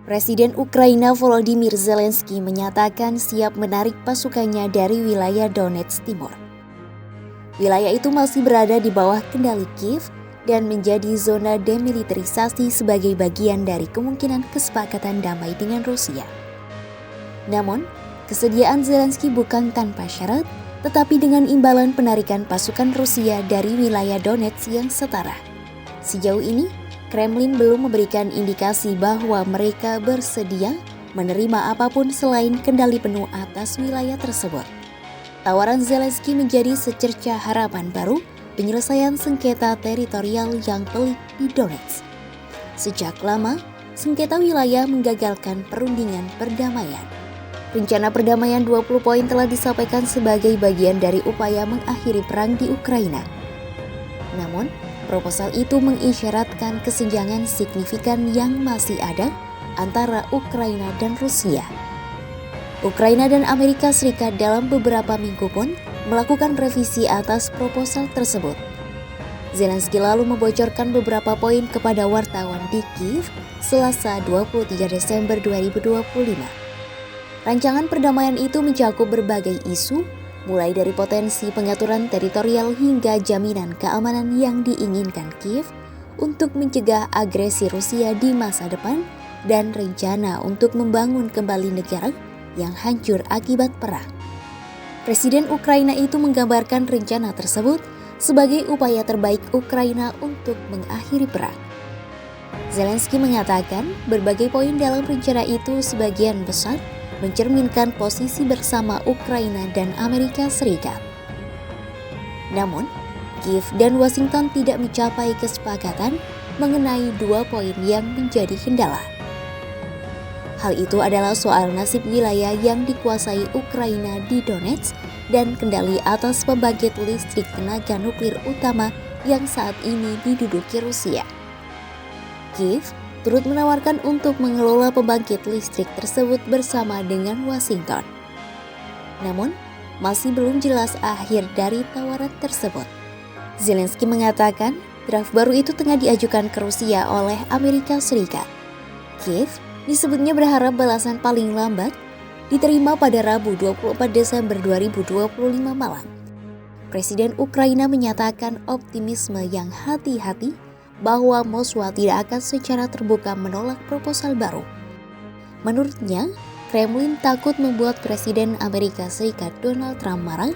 Presiden Ukraina Volodymyr Zelensky menyatakan siap menarik pasukannya dari wilayah Donetsk Timur. Wilayah itu masih berada di bawah kendali Kiev dan menjadi zona demilitarisasi sebagai bagian dari kemungkinan kesepakatan damai dengan Rusia. Namun, kesediaan Zelensky bukan tanpa syarat, tetapi dengan imbalan penarikan pasukan Rusia dari wilayah Donetsk yang setara. Sejauh ini, Kremlin belum memberikan indikasi bahwa mereka bersedia menerima apapun selain kendali penuh atas wilayah tersebut. Tawaran Zelensky menjadi secerca harapan baru penyelesaian sengketa teritorial yang pelik di Donetsk. Sejak lama, sengketa wilayah menggagalkan perundingan perdamaian. Rencana perdamaian 20 poin telah disampaikan sebagai bagian dari upaya mengakhiri perang di Ukraina. Namun, proposal itu mengisyaratkan kesenjangan signifikan yang masih ada antara Ukraina dan Rusia. Ukraina dan Amerika Serikat dalam beberapa minggu pun melakukan revisi atas proposal tersebut. Zelensky lalu membocorkan beberapa poin kepada wartawan di Kiev Selasa 23 Desember 2025. Rancangan perdamaian itu mencakup berbagai isu, mulai dari potensi pengaturan teritorial hingga jaminan keamanan yang diinginkan Kiev untuk mencegah agresi Rusia di masa depan dan rencana untuk membangun kembali negara yang hancur akibat perang. Presiden Ukraina itu menggambarkan rencana tersebut sebagai upaya terbaik Ukraina untuk mengakhiri perang. Zelensky mengatakan berbagai poin dalam rencana itu sebagian besar mencerminkan posisi bersama Ukraina dan Amerika Serikat. Namun, Kiev dan Washington tidak mencapai kesepakatan mengenai 2 poin yang menjadi kendala. Hal itu adalah soal nasib wilayah yang dikuasai Ukraina di Donetsk dan kendali atas pembangkit listrik tenaga nuklir utama yang saat ini diduduki Rusia. Kiev turut menawarkan untuk mengelola pembangkit listrik tersebut bersama dengan Washington. Namun, masih belum jelas akhir dari tawaran tersebut. Zelensky mengatakan draft baru itu tengah diajukan ke Rusia oleh Amerika Serikat. Kiev disebutnya berharap balasan paling lambat diterima pada Rabu 24 Desember 2025 malam. Presiden Ukraina menyatakan optimisme yang hati-hati bahwa Moskwa tidak akan secara terbuka menolak proposal baru. Menurutnya, Kremlin takut membuat Presiden Amerika Serikat Donald Trump marah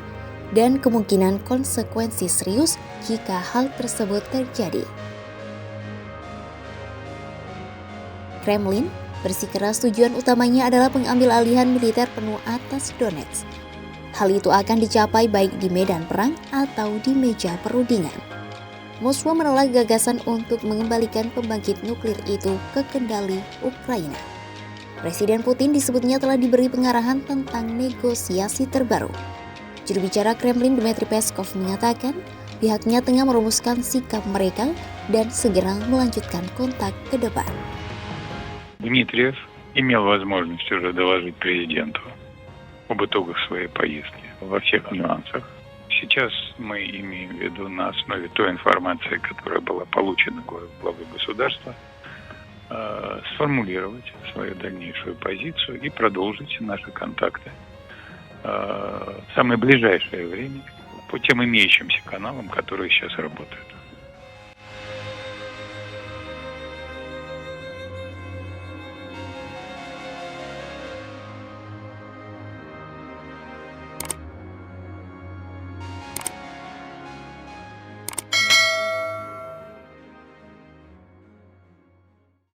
dan kemungkinan konsekuensi serius jika hal tersebut terjadi. Kremlin bersikeras tujuan utamanya adalah pengambil alihan militer penuh atas Donetsk. Hal itu akan dicapai baik di medan perang atau di meja perundingan. Moskwa menolak gagasan untuk mengembalikan pembangkit nuklir itu ke kendali Ukraina. Presiden Putin disebutnya telah diberi pengarahan tentang negosiasi terbaru. Juru bicara Kremlin Dmitry Peskov mengatakan pihaknya tengah merumuskan sikap mereka dan segera melanjutkan kontak ke depan. Дмитриев имел возможность уже доложить президенту об итогах своей поездки во всех нюансах. Сейчас мы имеем в виду на основе той информации, которая была получена главой государства, сформулировать свою дальнейшую позицию и продолжить наши контакты в самое ближайшее время по тем имеющимся каналам, которые сейчас работают.